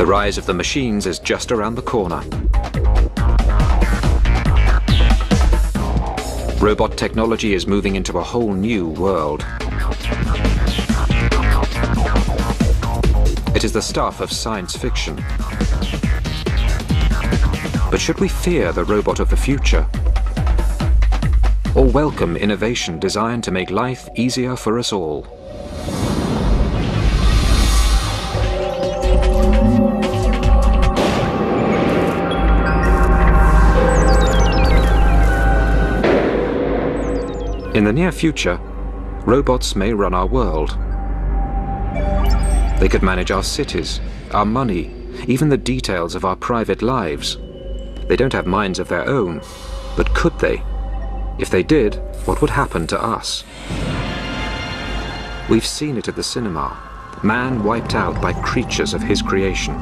The rise of the machines is just around the corner. Robot technology is moving into a whole new world. It is the stuff of science fiction. But should we fear the robot of the future? Or welcome innovation designed to make life easier for us all? In the near future, robots may run our world. They could manage our cities, our money, even the details of our private lives. They don't have minds of their own, but could they? If they did, what would happen to us? We've seen it at the cinema. Man wiped out by creatures of his creation.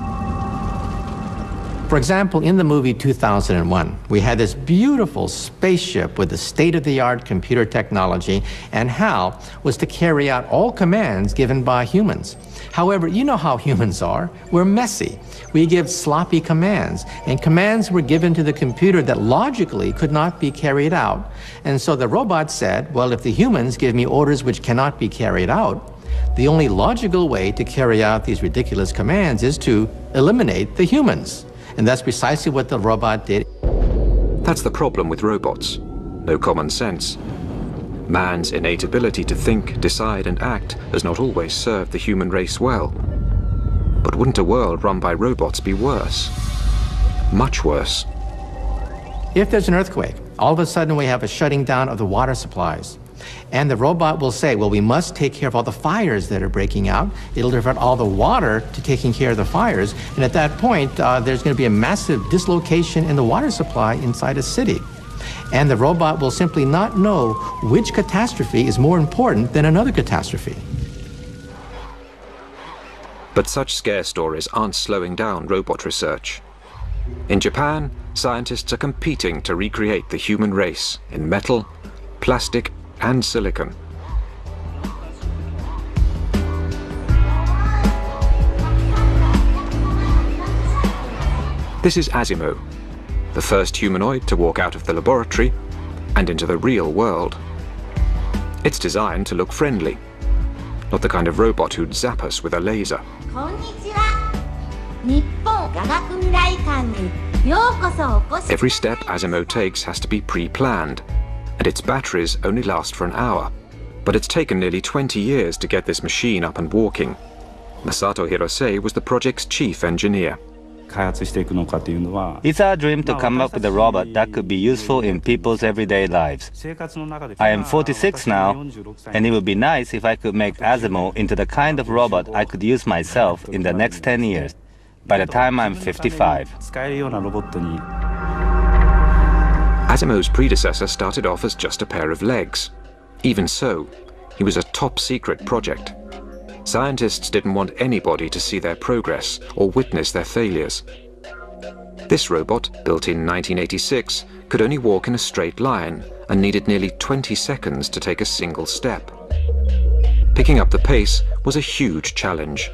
For example, in the movie 2001, we had this beautiful spaceship with the state-of-the-art computer technology, and HAL was to carry out all commands given by humans. However, you know how humans are. We're messy. We give sloppy commands, and commands were given to the computer that logically could not be carried out. And so the robot said, well, if the humans give me orders which cannot be carried out, the only logical way to carry out these ridiculous commands is to eliminate the humans. And that's precisely what the robot did. That's the problem with robots. No common sense. Man's innate ability to think, decide, and act has not always served the human race well. But wouldn't a world run by robots be worse? Much worse. If there's an earthquake, all of a sudden we have a shutting down of the water supplies. And the robot will say, well, we must take care of all the fires that are breaking out. It'll divert all the water to taking care of the fires. And at that point, there's going to be a massive dislocation in the water supply inside a city. And the robot will simply not know which catastrophe is more important than another catastrophe. But such scare stories aren't slowing down robot research. In Japan, scientists are competing to recreate the human race in metal, plastic, and silicon. This is Asimo, the first humanoid to walk out of the laboratory and into the real world. It's designed to look friendly, not the kind of robot who'd zap us with a laser. Every step Asimo takes has to be pre-planned, and its batteries only last for an hour. But it's taken nearly 20 years to get this machine up and walking. Masato Hirose was the project's chief engineer. It's our dream to come up with a robot that could be useful in people's everyday lives. I am 46 now, and it would be nice if I could make Asimo into the kind of robot I could use myself in the next 10 years, by the time I'm 55. Asimo's predecessor started off as just a pair of legs. Even so, he was a top-secret project. Scientists didn't want anybody to see their progress or witness their failures. This robot, built in 1986, could only walk in a straight line and needed nearly 20 seconds to take a single step. Picking up the pace was a huge challenge.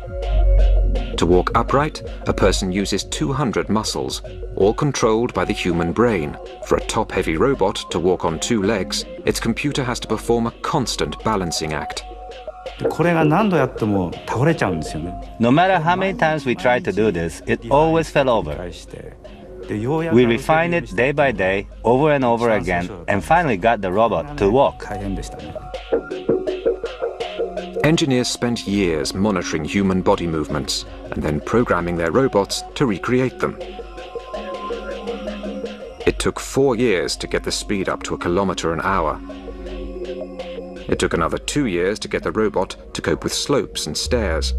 To walk upright, a person uses 200 muscles, all controlled by the human brain. For a top-heavy robot to walk on two legs, its computer has to perform a constant balancing act. No matter how many times we tried to do this, it always fell over. We refined it day by day, over and over again, and finally got the robot to walk. Engineers spent years monitoring human body movements and then programming their robots to recreate them. It took 4 years to get the speed up to 1 kilometer an hour. It took another 2 years to get the robot to cope with slopes and stairs.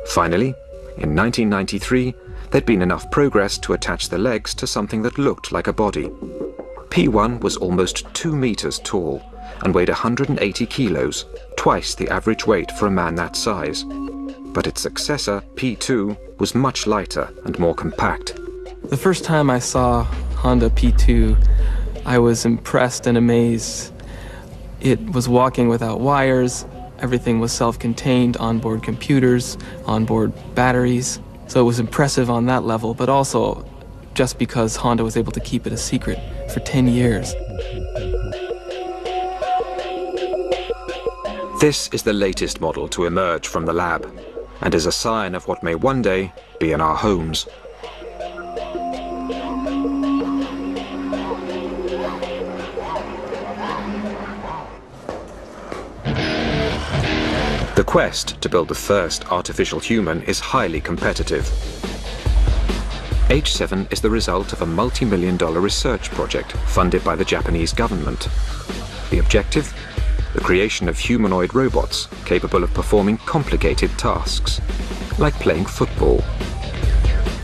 Finally, in 1993, there'd been enough progress to attach the legs to something that looked like a body. P1 was almost 2 meters tall and weighed 180 kilos, twice the average weight for a man that size. But its successor, P2, was much lighter and more compact. The first time I saw Honda P2, I was impressed and amazed. It was walking without wires. Everything was self-contained, onboard computers, onboard batteries. So it was impressive on that level, but also just because Honda was able to keep it a secret for 10 years. This is the latest model to emerge from the lab, and is a sign of what may one day be in our homes. The quest to build the first artificial human is highly competitive. H7 is the result of a multi-million-dollar research project funded by the Japanese government. The objective? The creation of humanoid robots capable of performing complicated tasks, like playing football.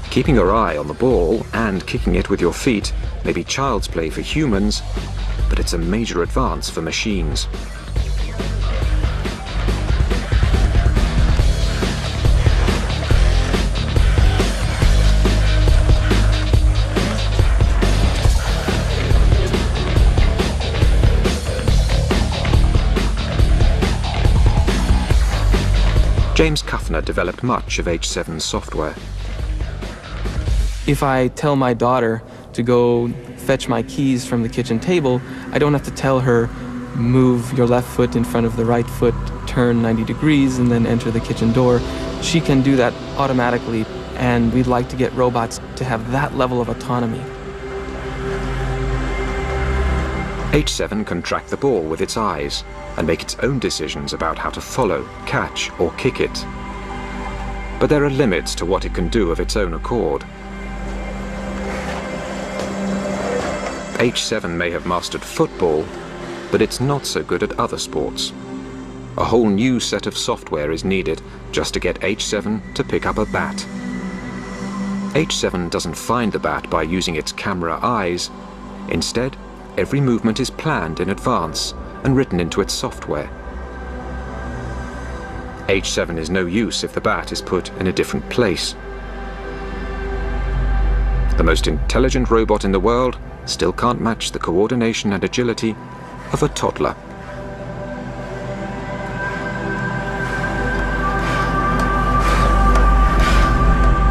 Keeping your eye on the ball and kicking it with your feet may be child's play for humans, but it's a major advance for machines. James Kuffner developed much of H7's software. If I tell my daughter to go fetch my keys from the kitchen table, I don't have to tell her, move your left foot in front of the right foot, turn 90 degrees, and then enter the kitchen door. She can do that automatically, and we'd like to get robots to have that level of autonomy. H7 can track the ball with its eyes and make its own decisions about how to follow, catch, or kick it. But there are limits to what it can do of its own accord. H7 may have mastered football, but it's not so good at other sports. A whole new set of software is needed just to get H7 to pick up a bat. H7 doesn't find the bat by using its camera eyes. Instead, every movement is planned in advance and written into its software. H7 is no use if the bat is put in a different place. The most intelligent robot in the world still can't match the coordination and agility of a toddler.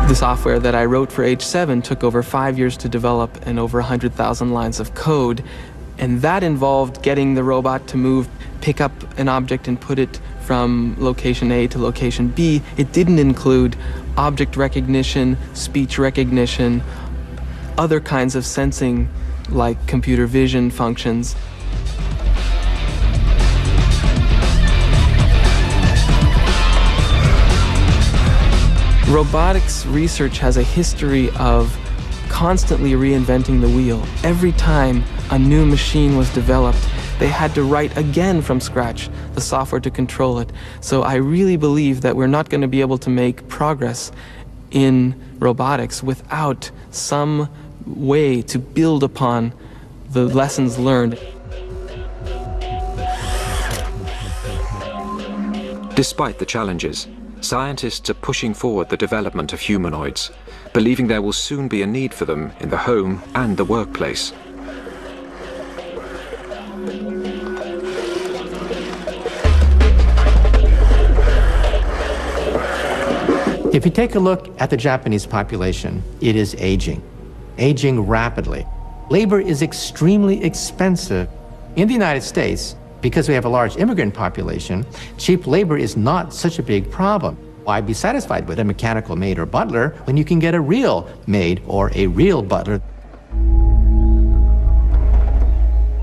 The software that I wrote for H7 took over 5 years to develop and over 100,000 lines of code. And that involved getting the robot to move, pick up an object and put it from location A to location B. It didn't include object recognition, speech recognition, other kinds of sensing like computer vision functions. Robotics research has a history of constantly reinventing the wheel. Every time a new machine was developed, they had to write again from scratch the software to control it. So I really believe that we're not going to be able to make progress in robotics without some way to build upon the lessons learned. Despite the challenges, scientists are pushing forward the development of humanoids, believing there will soon be a need for them in the home and the workplace. If you take a look at the Japanese population, it is aging rapidly. Labor is extremely expensive. In the United States, because we have a large immigrant population, cheap labor is not such a big problem. Why be satisfied with a mechanical maid or butler when you can get a real maid or a real butler?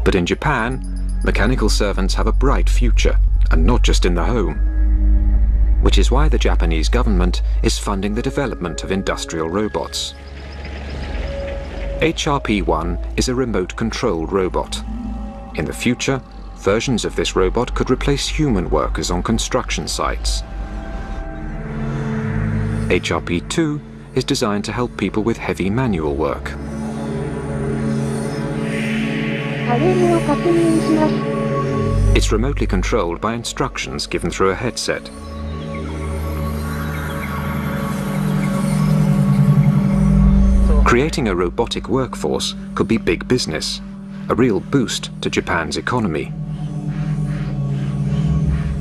But in Japan, mechanical servants have a bright future, and not just in the home. Which is why the Japanese government is funding the development of industrial robots. HRP-1 is a remote-controlled robot. In the future, versions of this robot could replace human workers on construction sites. HRP-2 is designed to help people with heavy manual work. It's remotely controlled by instructions given through a headset. Creating a robotic workforce could be big business, a real boost to Japan's economy.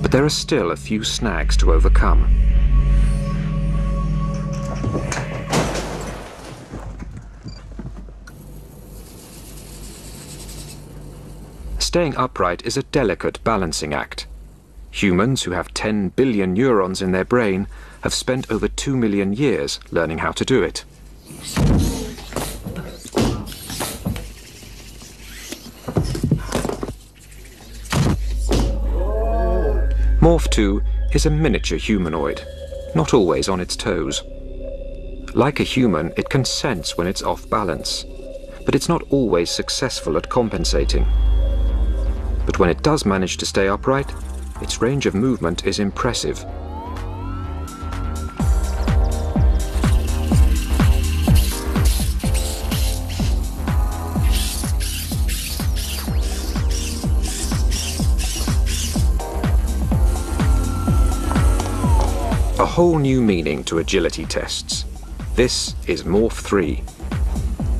But there are still a few snags to overcome. Staying upright is a delicate balancing act. Humans who have 10 billion neurons in their brain have spent over 2 million years learning how to do it. Morph 2 is a miniature humanoid, not always on its toes. Like a human, it can sense when it's off balance, but it's not always successful at compensating. But when it does manage to stay upright, its range of movement is impressive. A whole new meaning to agility tests. This is Morph 3.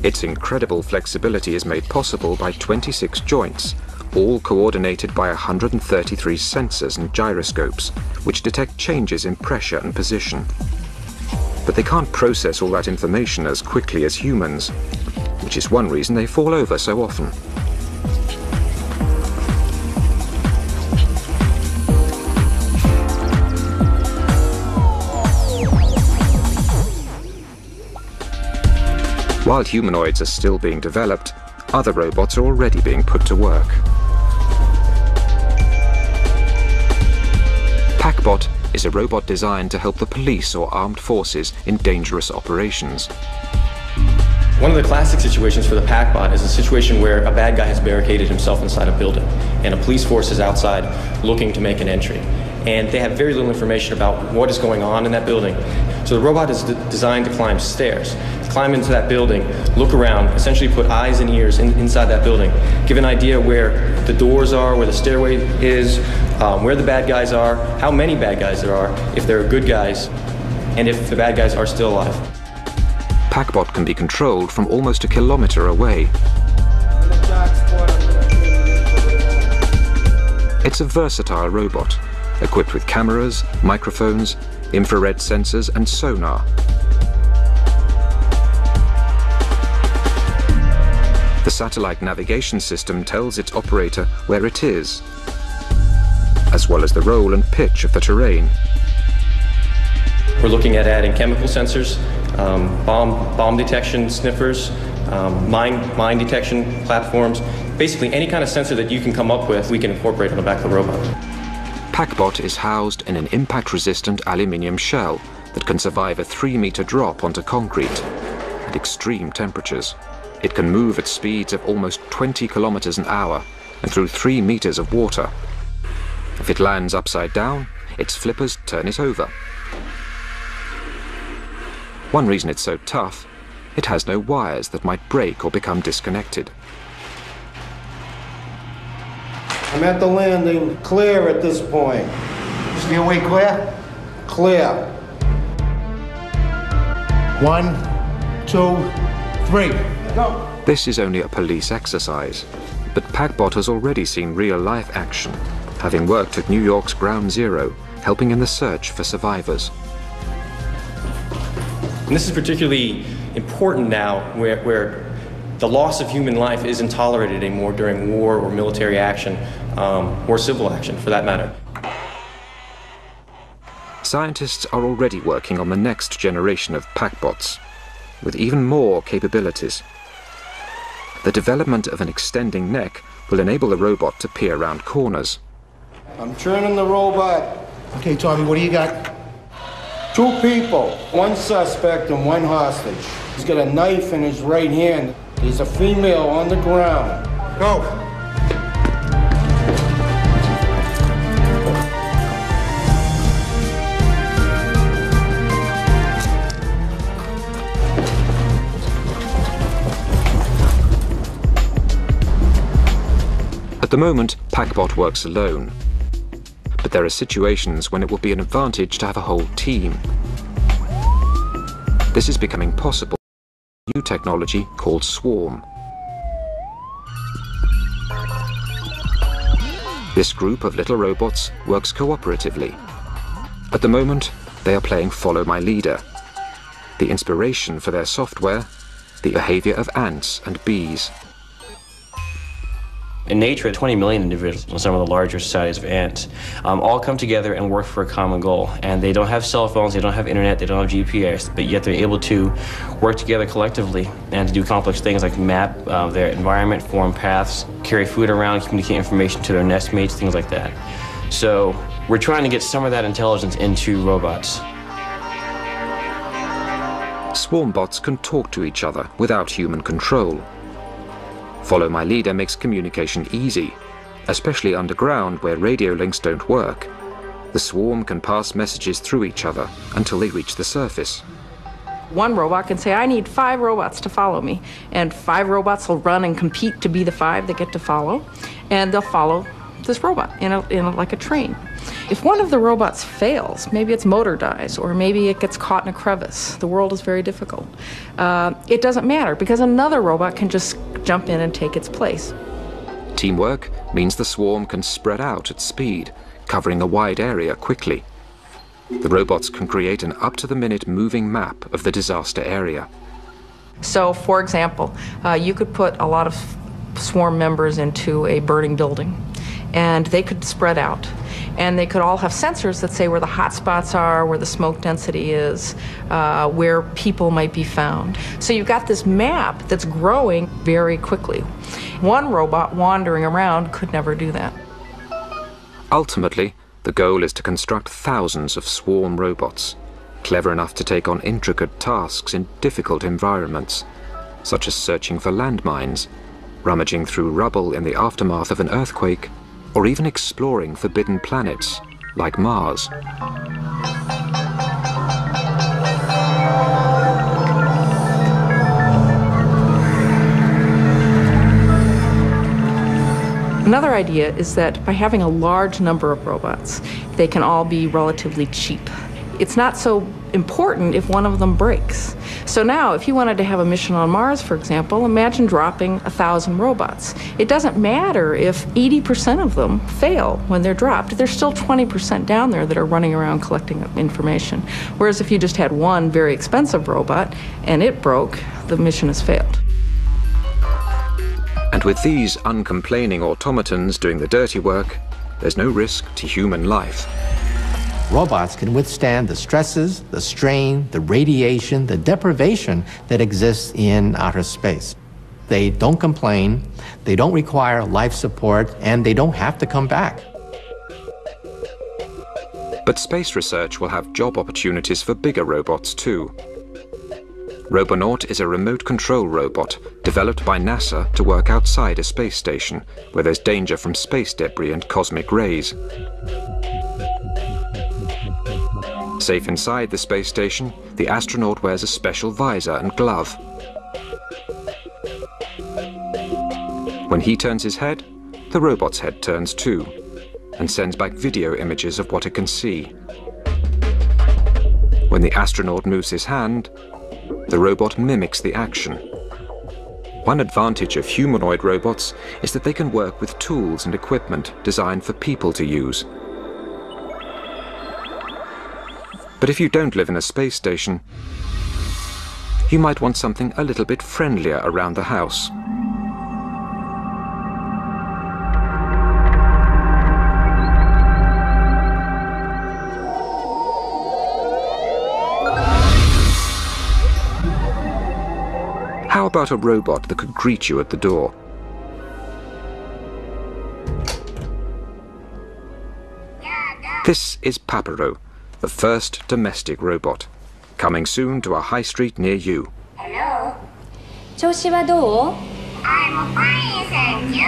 Its incredible flexibility is made possible by 26 joints, all coordinated by 133 sensors and gyroscopes, which detect changes in pressure and position. But they can't process all that information as quickly as humans, which is one reason they fall over so often. While humanoids are still being developed, other robots are already being put to work. PackBot is a robot designed to help the police or armed forces in dangerous operations. One of the classic situations for the PackBot is a situation where a bad guy has barricaded himself inside a building and a police force is outside looking to make an entry. And they have very little information about what is going on in that building. So the robot is designed to climb stairs, to climb into that building, look around, essentially put eyes and ears inside that building, give an idea where the doors are, where the stairway is, where the bad guys are, how many bad guys there are, if there are good guys, and if the bad guys are still alive. PackBot can be controlled from almost a kilometer away. It's a versatile robot, equipped with cameras, microphones, infrared sensors and sonar. The satellite navigation system tells its operator where it is, as well as the role and pitch of the terrain. We're looking at adding chemical sensors, bomb detection sniffers, mine detection platforms. Basically any kind of sensor that you can come up with, we can incorporate on the back of the robot. PackBot is housed in an impact-resistant aluminium shell that can survive a 3-meter drop onto concrete at extreme temperatures. It can move at speeds of almost 20 kilometers an hour and through 3 meters of water. If it lands upside down, its flippers turn it over. One reason it's so tough, it has no wires that might break or become disconnected. I'm at the landing, clear at this point. Stairway clear? Clear. 1, 2, 3. Go. This is only a police exercise, but PackBot has already seen real-life action, having worked at New York's Ground Zero, helping in the search for survivors. And this is particularly important now where the loss of human life isn't tolerated anymore during war or military action, or civil action for that matter. Scientists are already working on the next generation of PackBots, with even more capabilities. The development of an extending neck will enable the robot to peer around corners. I'm turning the robot. Okay, Tommy, what do you got? 2 people, 1 suspect and 1 hostage. He's got a knife in his right hand. There's a female on the ground. Go. At the moment, PackBot works alone. But there are situations when it will be an advantage to have a whole team. This is becoming possible with new technology called Swarm. This group of little robots works cooperatively. At the moment, they are playing Follow My Leader. The inspiration for their software, the behavior of ants and bees. In nature, 20 million individuals in some of the larger societies of ants all come together and work for a common goal. And they don't have cell phones, they don't have internet, they don't have GPS, but yet they're able to work together collectively and to do complex things like map their environment, form paths, carry food around, communicate information to their nest mates, things like that. So we're trying to get some of that intelligence into robots. Swarm bots can talk to each other without human control. Follow My Leader makes communication easy, especially underground where radio links don't work. The swarm can pass messages through each other until they reach the surface. One robot can say, I need 5 robots to follow me, and 5 robots will run and compete to be the 5 that get to follow, and they'll follow this robot like a train. If one of the robots fails, maybe its motor dies, or maybe it gets caught in a crevice, the world is very difficult. It doesn't matter, because another robot can just jump in and take its place. Teamwork means the swarm can spread out at speed, covering a wide area quickly. The robots can create an up-to-the-minute moving map of the disaster area. So, for example, you could put a lot of swarm members into a burning building, and they could spread out. And they could all have sensors that say where the hot spots are, where the smoke density is, where people might be found. So you've got this map that's growing very quickly. One robot wandering around could never do that. Ultimately, the goal is to construct thousands of swarm robots, clever enough to take on intricate tasks in difficult environments, such as searching for landmines, rummaging through rubble in the aftermath of an earthquake, or even exploring forbidden planets like Mars. Another idea is that by having a large number of robots, they can all be relatively cheap. It's not so important if one of them breaks. So now, if you wanted to have a mission on Mars, for example, imagine dropping 1,000 robots. It doesn't matter if 80% of them fail when they're dropped. There's still 20% down there that are running around collecting information. Whereas if you just had one very expensive robot and it broke, the mission has failed. And with these uncomplaining automatons doing the dirty work, there's no risk to human life. Robots can withstand the stresses, the strain, the radiation, the deprivation that exists in outer space. They don't complain, they don't require life support, and they don't have to come back. But space research will have job opportunities for bigger robots too. Robonaut is a remote control robot developed by NASA to work outside a space station where there's danger from space debris and cosmic rays. Safe inside the space station, the astronaut wears a special visor and glove. When he turns his head, the robot's head turns too, and sends back video images of what it can see. When the astronaut moves his hand, the robot mimics the action. One advantage of humanoid robots is that they can work with tools and equipment designed for people to use. But if you don't live in a space station, you might want something a little bit friendlier around the house. How about a robot that could greet you at the door? This is Papero, the first domestic robot, coming soon to a high street near you. Hello. 調子はどう? I'm fine, thank you.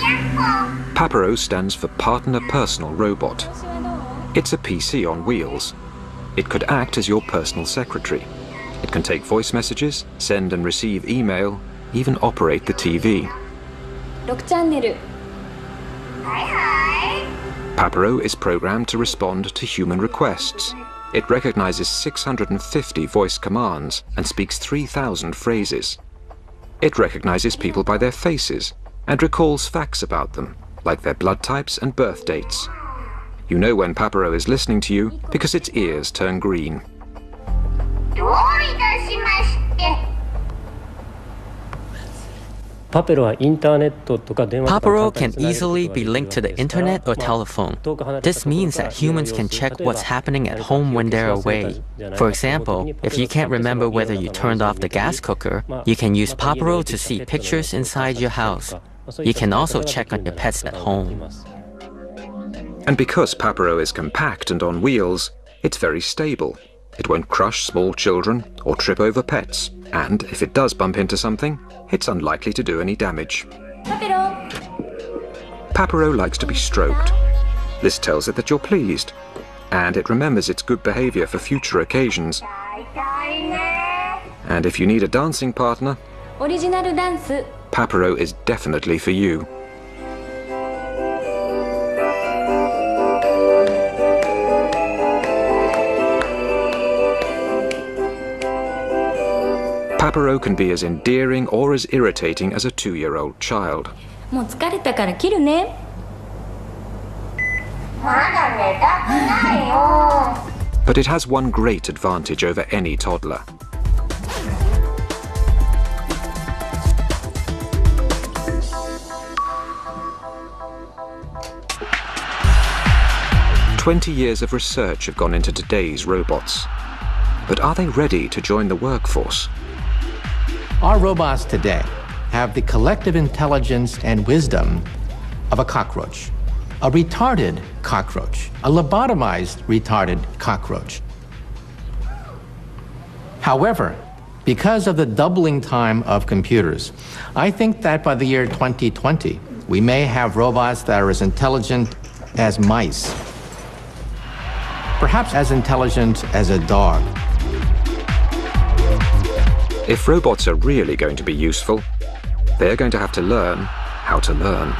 Yahoo! Papero stands for Partner Personal Robot. It's a PC on wheels. It could act as your personal secretary. It can take voice messages, send and receive email, even operate the TV. 6チャンネル. Hi, hi. Papero is programmed to respond to human requests. It recognizes 650 voice commands and speaks 3,000 phrases. It recognizes people by their faces and recalls facts about them, like their blood types and birth dates. You know when Papero is listening to you because its ears turn green. Papero can easily be linked to the internet or telephone. This means that humans can check what's happening at home when they're away. For example, if you can't remember whether you turned off the gas cooker, you can use Papero to see pictures inside your house. You can also check on your pets at home. And because Papero is compact and on wheels, it's very stable. It won't crush small children or trip over pets. And if it does bump into something, it's unlikely to do any damage. Papero likes to be stroked. This tells it that you're pleased, and it remembers its good behavior for future occasions. And if you need a dancing partner, Papero is definitely for you. Papero can be as endearing or as irritating as a 2-year-old child. But it has one great advantage over any toddler. "20 years of research have gone into today's robots. But are they ready to join the workforce? Our robots today have the collective intelligence and wisdom of a cockroach, a retarded cockroach, a lobotomized retarded cockroach. However, because of the doubling time of computers, I think that by the year 2020, we may have robots that are as intelligent as mice, perhaps as intelligent as a dog. If robots are really going to be useful, they're going to have to learn how to learn.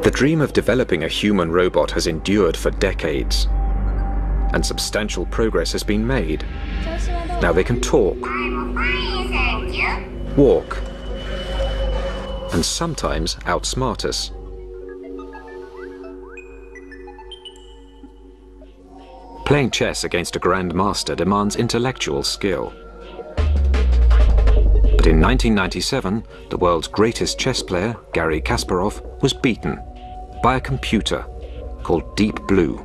The dream of developing a human robot has endured for decades, and substantial progress has been made. Now they can talk, walk, and sometimes outsmart us. Playing chess against a grandmaster demands intellectual skill. But in 1997, the world's greatest chess player, Garry Kasparov, was beaten by a computer called Deep Blue.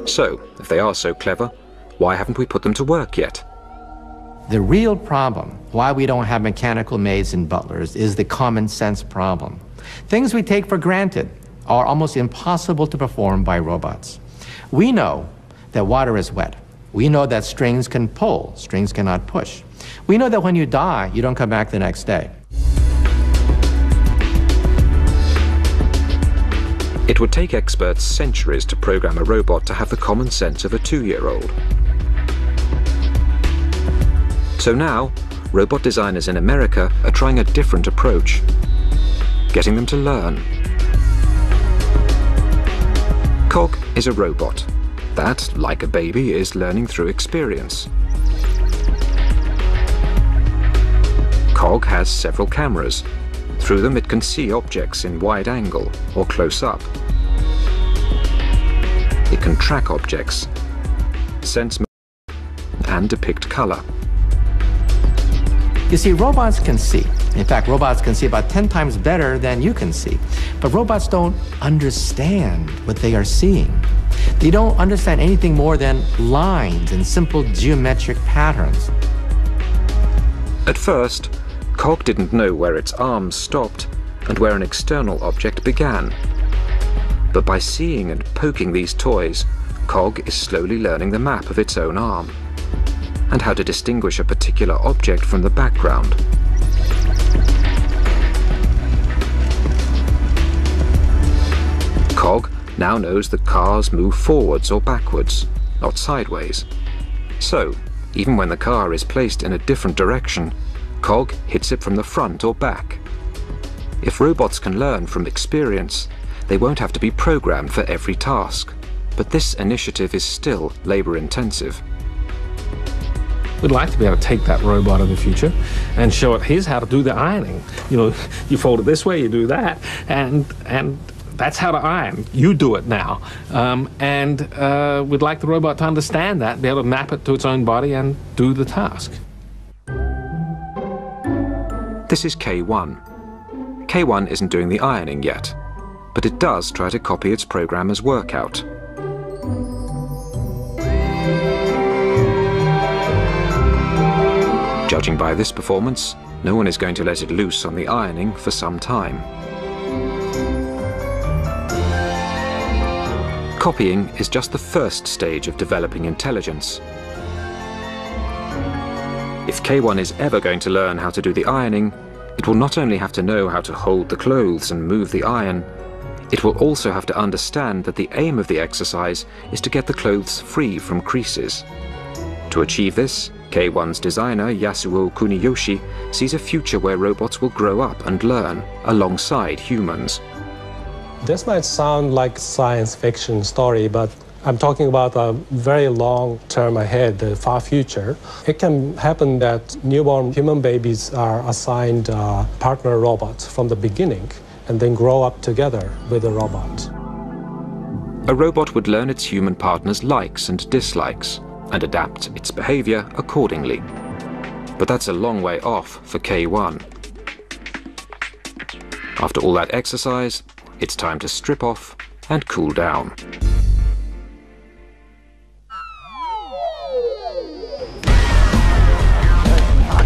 So, if they are so clever, why haven't we put them to work yet? The real problem, why we don't have mechanical maids and butlers, is the common sense problem. Things we take for granted are almost impossible to perform by robots. We know that water is wet. We know that strings can pull, strings cannot push. We know that when you die, you don't come back the next day. It would take experts centuries to program a robot to have the common sense of a 2-year-old. So now, robot designers in America are trying a different approach, getting them to learn. Cog is a robot that, like a baby, is learning through experience. Cog has several cameras. Through them it can see objects in wide angle or close up. It can track objects, sense and depict color. You see, robots can see. In fact, robots can see about 10 times better than you can see. But robots don't understand what they are seeing. They don't understand anything more than lines and simple geometric patterns. At first, Cog didn't know where its arms stopped and where an external object began. But by seeing and poking these toys, Cog is slowly learning the map of its own arm and how to distinguish a particular object from the background. Cog now knows that cars move forwards or backwards, not sideways. So, even when the car is placed in a different direction, Cog hits it from the front or back. If robots can learn from experience, they won't have to be programmed for every task. But this initiative is still labor-intensive. We'd like to be able to take that robot in the future and show it, here's how to do the ironing. You know, you fold it this way, you do that, and that's how to iron. You do it now. We'd like the robot to understand that, be able to map it to its own body and do the task. This is K1. K1 isn't doing the ironing yet, but it does try to copy its programmer's workout. Judging by this performance, no one is going to let it loose on the ironing for some time. Copying is just the first stage of developing intelligence. If K1 is ever going to learn how to do the ironing, it will not only have to know how to hold the clothes and move the iron, it will also have to understand that the aim of the exercise is to get the clothes free from creases. To achieve this, K1's designer, Yasuo Kuniyoshi, sees a future where robots will grow up and learn alongside humans. This might sound like a science fiction story, but I'm talking about a very long term ahead, the far future. It can happen that newborn human babies are assigned partner robots from the beginning and then grow up together with a robot. A robot would learn its human partner's likes and dislikes and adapt its behavior accordingly. But that's a long way off for K1. After all that exercise, it's time to strip off and cool down.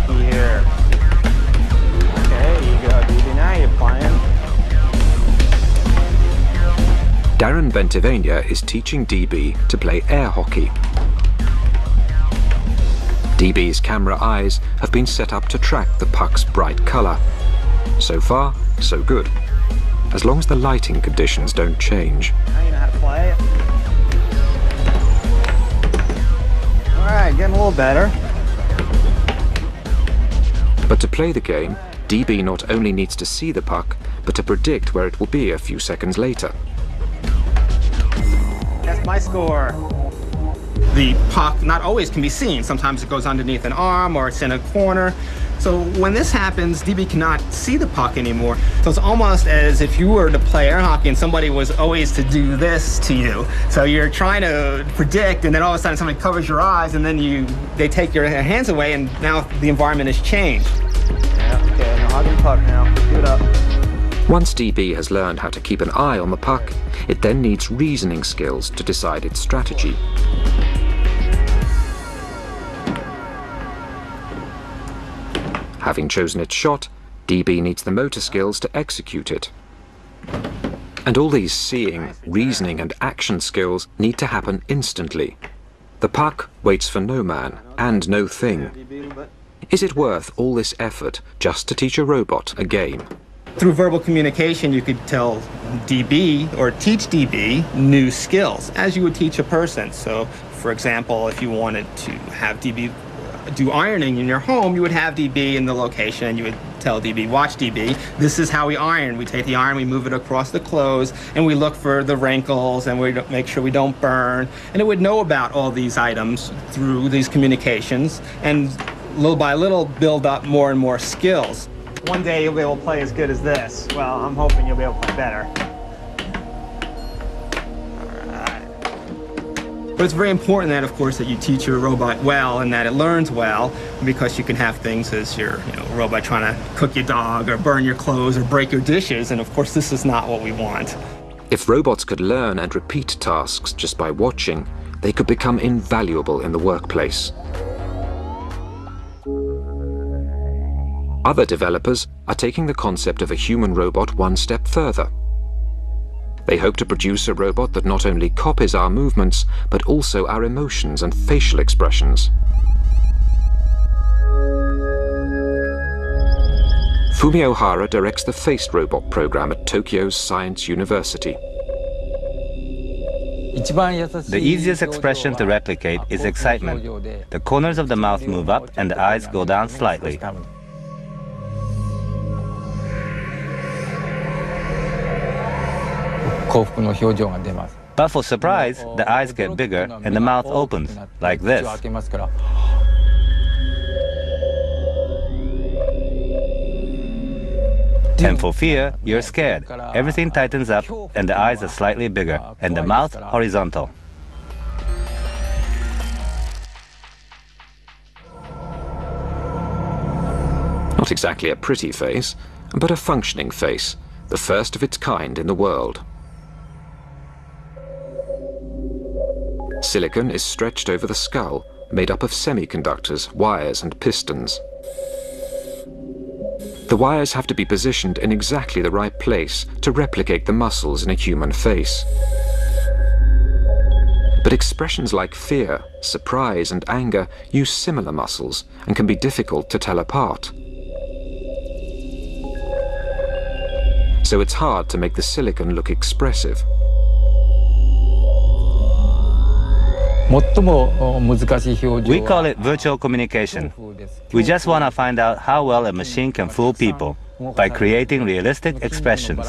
Here. Okay, you go, DB. Now you're playing. Darren Bentivania is teaching DB to play air hockey. DB's camera eyes have been set up to track the puck's bright color. So far, so good. As long as the lighting conditions don't change. Now you know how to play it. All right, getting a little better. But to play the game, DB not only needs to see the puck, but to predict where it will be a few seconds later. That's my score. The puck not always can be seen. Sometimes it goes underneath an arm or it's in a corner. So when this happens, DB cannot see the puck anymore. So it's almost as if you were to play air hockey and somebody was always to do this to you. So you're trying to predict, and then all of a sudden somebody covers your eyes, and then they take your hands away, and now the environment has changed. Yeah, okay, now hug the puck now. Do it up. Once DB has learned how to keep an eye on the puck, it then needs reasoning skills to decide its strategy. Having chosen its shot, DB needs the motor skills to execute it. And all these seeing, reasoning and action skills need to happen instantly. The puck waits for no man and no thing. Is it worth all this effort just to teach a robot a game? Through verbal communication, you could tell DB or teach DB new skills, as you would teach a person. So, for example, if you wanted to have DB do ironing in your home, you would have DB in the location, and you would tell DB, watch DB, this is how we iron. We take the iron, we move it across the clothes, and we look for the wrinkles, and we make sure we don't burn. And it would know about all these items through these communications, and little by little build up more and more skills. One day you'll be able to play as good as this. Well, I'm hoping you'll be able to play better. But it's very important that, of course, that you teach your robot well and that it learns well, because you can have things as your robot trying to cook your dog or burn your clothes or break your dishes, and of course this is not what we want. If robots could learn and repeat tasks just by watching, they could become invaluable in the workplace. Other developers are taking the concept of a human robot one step further. They hope to produce a robot that not only copies our movements, but also our emotions and facial expressions. Fumio Hara directs the Faced Robot program at Tokyo's Science University. The easiest expression to replicate is excitement. The corners of the mouth move up and the eyes go down slightly. But for surprise, the eyes get bigger and the mouth opens, like this. And for fear, you're scared. Everything tightens up, and the eyes are slightly bigger, and the mouth horizontal. Not exactly a pretty face, but a functioning face, the first of its kind in the world. Silicon is stretched over the skull, made up of semiconductors, wires and pistons. The wires have to be positioned in exactly the right place to replicate the muscles in a human face. But expressions like fear, surprise and anger use similar muscles and can be difficult to tell apart. So it's hard to make the silicon look expressive. We call it virtual communication. We just want to find out how well a machine can fool people by creating realistic expressions.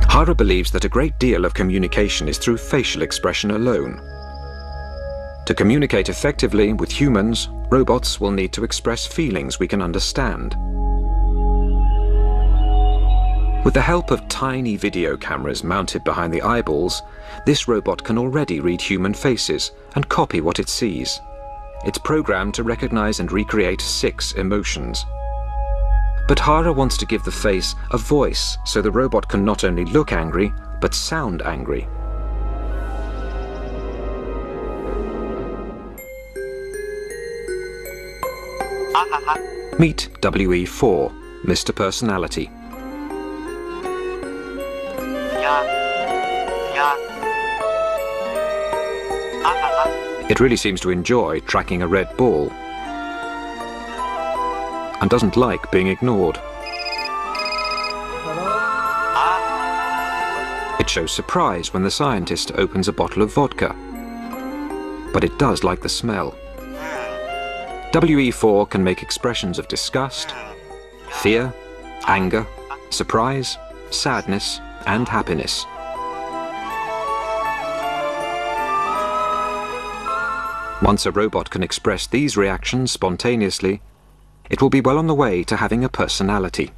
Hara believes that a great deal of communication is through facial expression alone. To communicate effectively with humans, robots will need to express feelings we can understand. With the help of tiny video cameras mounted behind the eyeballs, this robot can already read human faces and copy what it sees. It's programmed to recognize and recreate 6 emotions. But Hara wants to give the face a voice so the robot can not only look angry, but sound angry. Meet WE4, Mr. Personality. It really seems to enjoy tracking a red ball and doesn't like being ignored. It shows surprise when the scientist opens a bottle of vodka, but it does like the smell. WE4 can make expressions of disgust, fear, anger, surprise, sadness, and happiness. Once a robot can express these reactions spontaneously, it will be well on the way to having a personality.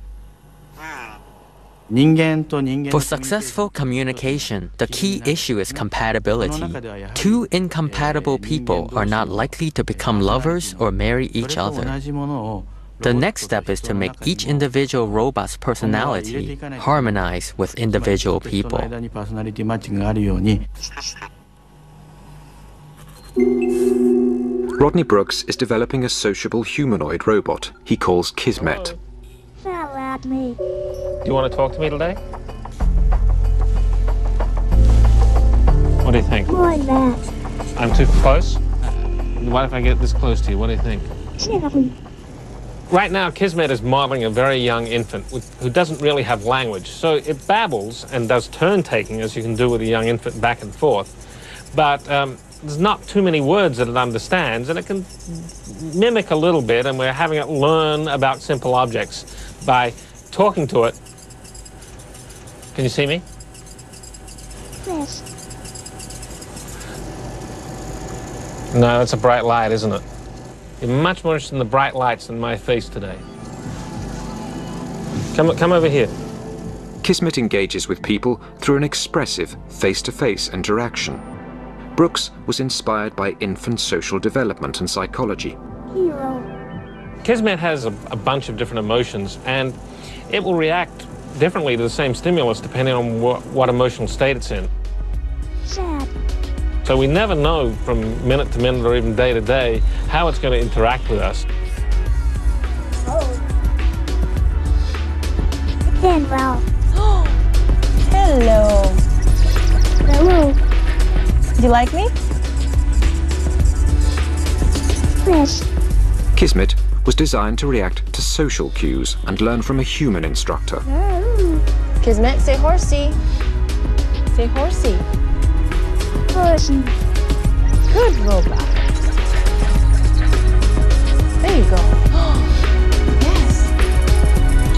For successful communication, the key issue is compatibility. 2 incompatible people are not likely to become lovers or marry each other. The next step is to make each individual robot's personality harmonize with individual people. Rodney Brooks is developing a sociable humanoid robot he calls Kismet. Do you want to talk to me today? What do you think? I'm too close? What if I get this close to you? What do you think? Right now, Kismet is modeling a very young infant who doesn't really have language. So it babbles and does turn-taking, as you can do with a young infant, back and forth. But there's not too many words that it understands, and it can mimic a little bit, and we're having it learn about simple objects by talking to it. Can you see me? Yes. No, it's a bright light, isn't it? You're much more interested in the bright lights than my face today. Come over here. Kismet engages with people through an expressive face-to-face interaction. Brooks was inspired by infant social development and psychology. Kismet has a bunch of different emotions, and it will react differently to the same stimulus depending on what emotional state it's in. Sad. So we never know from minute to minute or even day to day how it's going to interact with us. Then, well. Hello. Hello. Do you like me? Yes. Kismet was designed to react to social cues and learn from a human instructor. Kismet, say horsey. Say horsey. Horsey. Good robot. There you go. Yes.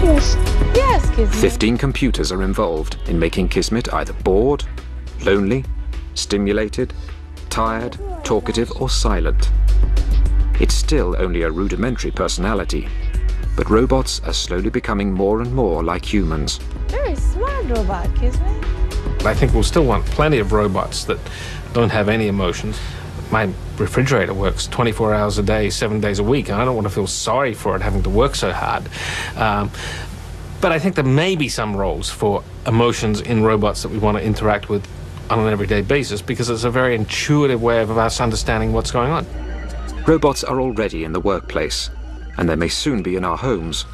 Yes. Yes, Kismet. 15 computers are involved in making Kismet either bored, lonely, stimulated, tired, talkative, or silent. It's still only a rudimentary personality, but robots are slowly becoming more and more like humans. Very smart robot, Kismet. I think we'll still want plenty of robots that don't have any emotions. My refrigerator works 24 hours a day, 7 days a week, and I don't want to feel sorry for it having to work so hard. But I think there may be some roles for emotions in robots that we want to interact with on an everyday basis, because it's a very intuitive way of us understanding what's going on. Robots are already in the workplace, and they may soon be in our homes.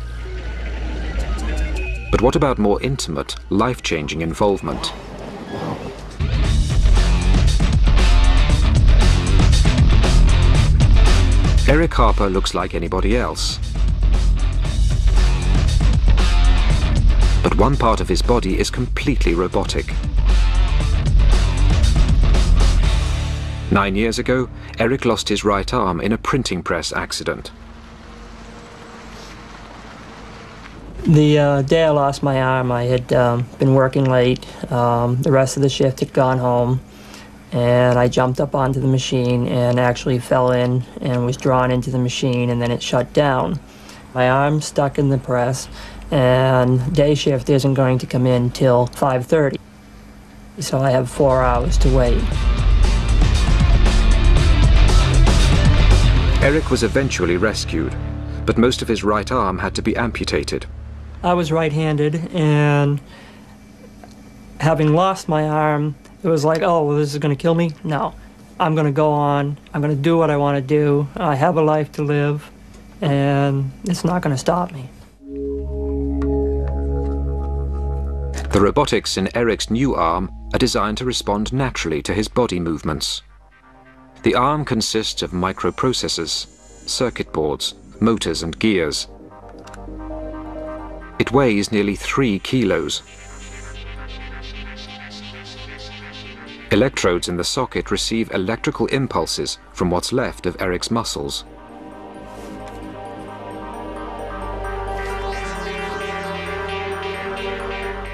But what about more intimate, life-changing involvement? Eric Harper looks like anybody else. But one part of his body is completely robotic. 9 years ago, Eric lost his right arm in a printing press accident. The day I lost my arm, I had been working late. The rest of the shift had gone home, and I jumped up onto the machine and actually fell in and was drawn into the machine, and then it shut down. My arm's stuck in the press, and day shift isn't going to come in till 5:30. So I have 4 hours to wait. Eric was eventually rescued, but most of his right arm had to be amputated. I was right-handed, and having lost my arm, it was like, oh, well, this is going to kill me? No. I'm going to go on. I'm going to do what I want to do. I have a life to live, and it's not going to stop me. The robotics in Eric's new arm are designed to respond naturally to his body movements. The arm consists of microprocessors, circuit boards, motors and gears. It weighs nearly 3 kilos. Electrodes in the socket receive electrical impulses from what's left of Eric's muscles.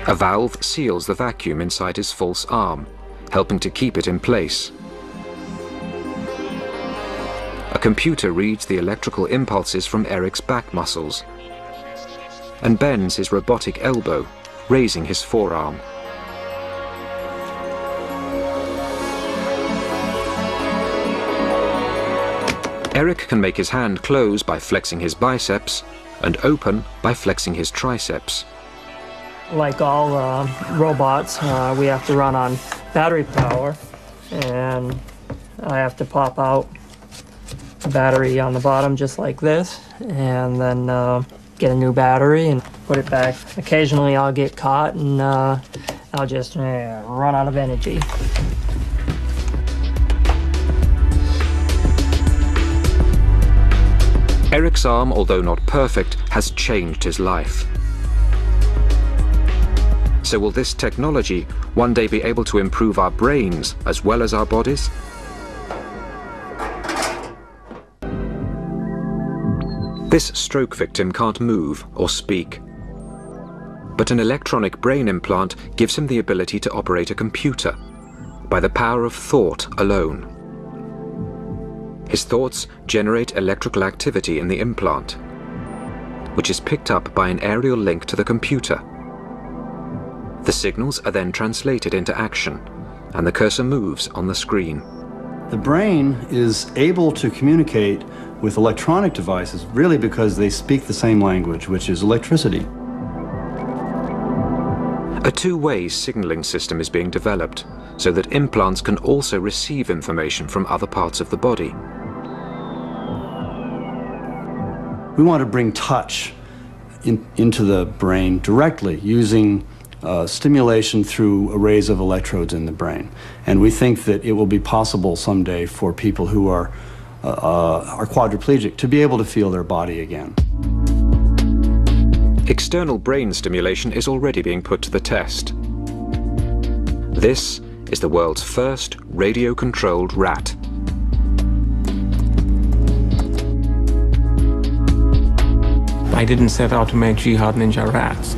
A valve seals the vacuum inside his false arm, helping to keep it in place. A computer reads the electrical impulses from Eric's back muscles and bends his robotic elbow, raising his forearm. Eric can make his hand close by flexing his biceps and open by flexing his triceps. Like all robots, we have to run on battery power, and I have to pop out the battery on the bottom just like this, and then get a new battery and put it back. Occasionally I'll get caught and I'll just run out of energy. Eric's arm, although not perfect, has changed his life. So will this technology one day be able to improve our brains as well as our bodies? This stroke victim can't move or speak, but an electronic brain implant gives him the ability to operate a computer by the power of thought alone. His thoughts generate electrical activity in the implant, which is picked up by an aerial link to the computer. The signals are then translated into action, and the cursor moves on the screen. The brain is able to communicate with electronic devices really because they speak the same language, which is electricity. A two-way signaling system is being developed so that implants can also receive information from other parts of the body. We want to bring touch into the brain directly using stimulation through arrays of electrodes in the brain. And we think that it will be possible someday for people who are quadriplegic to be able to feel their body again. External brain stimulation is already being put to the test. This is the world's first radio-controlled rat. I didn't set out to make Jihad Ninja rats.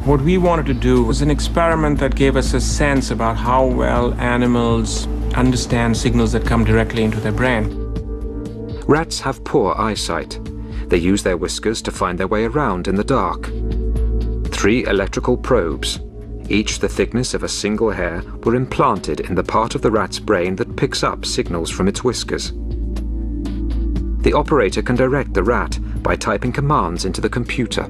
What we wanted to do was an experiment that gave us a sense about how well animals understand signals that come directly into their brain. Rats have poor eyesight. They use their whiskers to find their way around in the dark. 3 electrical probes, each the thickness of a single hair, were implanted in the part of the rat's brain that picks up signals from its whiskers. The operator can direct the rat by typing commands into the computer.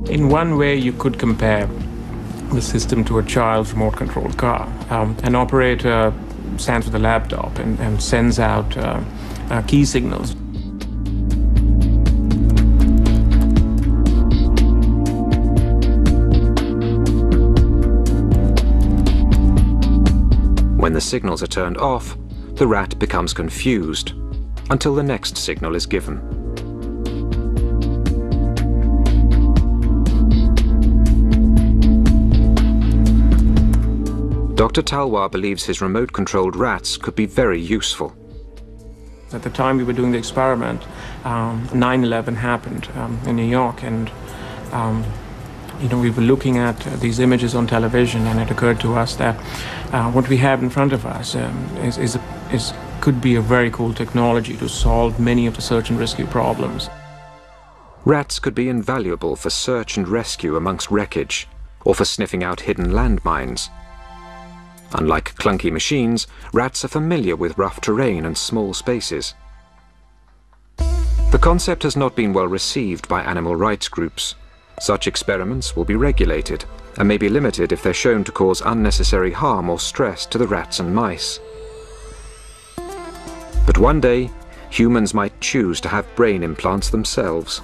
In one way, you could compare the system to a child's remote-controlled car. An operator stands with a laptop and sends out key signals. When the signals are turned off, the rat becomes confused until the next signal is given. Dr. Talwar believes his remote-controlled rats could be very useful. At the time we were doing the experiment, 9/11 happened in New York, and we were looking at these images on television, and it occurred to us that what we have in front of us could be a very cool technology to solve many of the search and rescue problems. Rats could be invaluable for search and rescue amongst wreckage, or for sniffing out hidden landmines. Unlike clunky machines, rats are familiar with rough terrain and small spaces. The concept has not been well received by animal rights groups. Such experiments will be regulated and may be limited if they're shown to cause unnecessary harm or stress to the rats and mice. But one day, humans might choose to have brain implants themselves.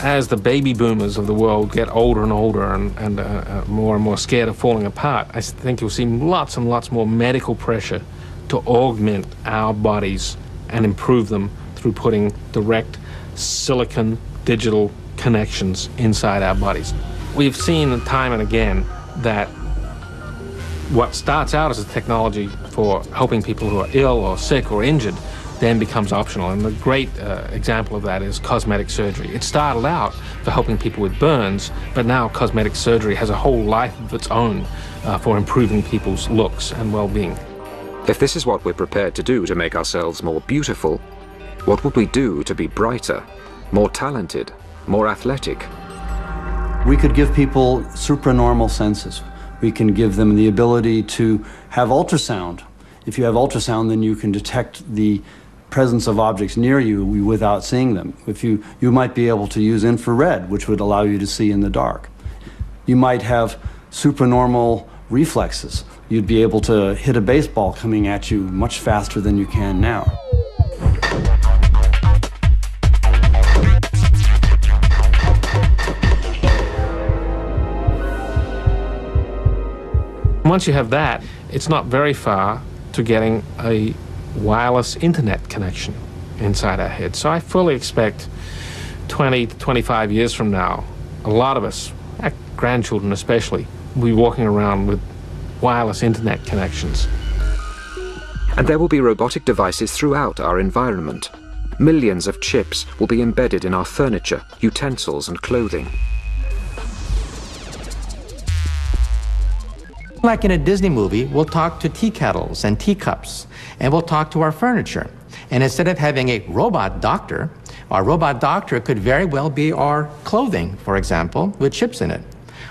As the baby boomers of the world get older and older and more scared of falling apart, I think you'll see lots and lots more medical pressure to augment our bodies and improve them through putting direct silicon digital connections inside our bodies. We've seen time and again that what starts out as a technology for helping people who are ill or sick or injured then becomes optional. And the great example of that is cosmetic surgery. It started out for helping people with burns, but now cosmetic surgery has a whole life of its own for improving people's looks and well-being. If this is what we're prepared to do to make ourselves more beautiful, what would we do to be brighter, more talented, more athletic? We could give people supranormal senses. We can give them the ability to have ultrasound. If you have ultrasound, then you can detect the presence of objects near you without seeing them. You might be able to use infrared, which would allow you to see in the dark. You might have supranormal reflexes. You'd be able to hit a baseball coming at you much faster than you can now. Once you have that, it's not very far to getting a wireless internet connection inside our head. So I fully expect 20 to 25 years from now, a lot of us, our grandchildren especially, will be walking around with wireless internet connections. And there will be robotic devices throughout our environment. Millions of chips will be embedded in our furniture, utensils and clothing. Like in a Disney movie, we'll talk to tea kettles and teacups, and we'll talk to our furniture. And instead of having a robot doctor, our robot doctor could very well be our clothing, for example, with chips in it.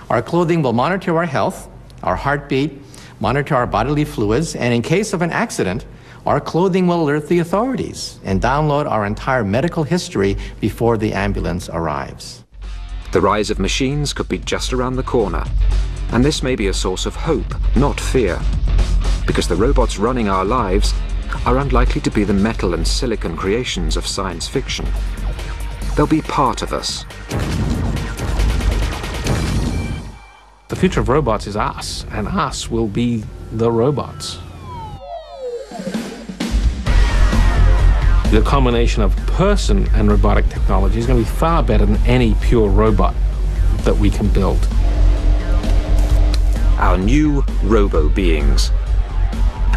Our clothing will monitor our health, our heartbeat, monitor our bodily fluids, and in case of an accident, our clothing will alert the authorities and download our entire medical history before the ambulance arrives. The rise of machines could be just around the corner. And this may be a source of hope, not fear, because the robots running our lives are unlikely to be the metal and silicon creations of science fiction. They'll be part of us. The future of robots is us, and us will be the robots. The combination of person and robotic technology is going to be far better than any pure robot that we can build. Our new robo-beings.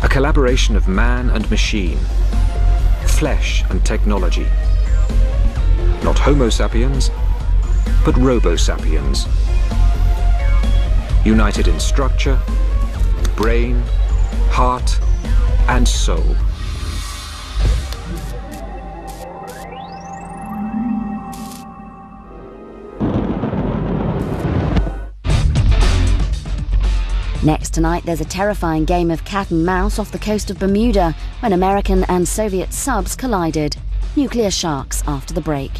A collaboration of man and machine, flesh and technology. Not Homo sapiens, but Robo sapiens. United in structure, brain, heart, and soul. Next tonight, there's a terrifying game of cat and mouse off the coast of Bermuda when American and Soviet subs collided. Nuclear sharks after the break.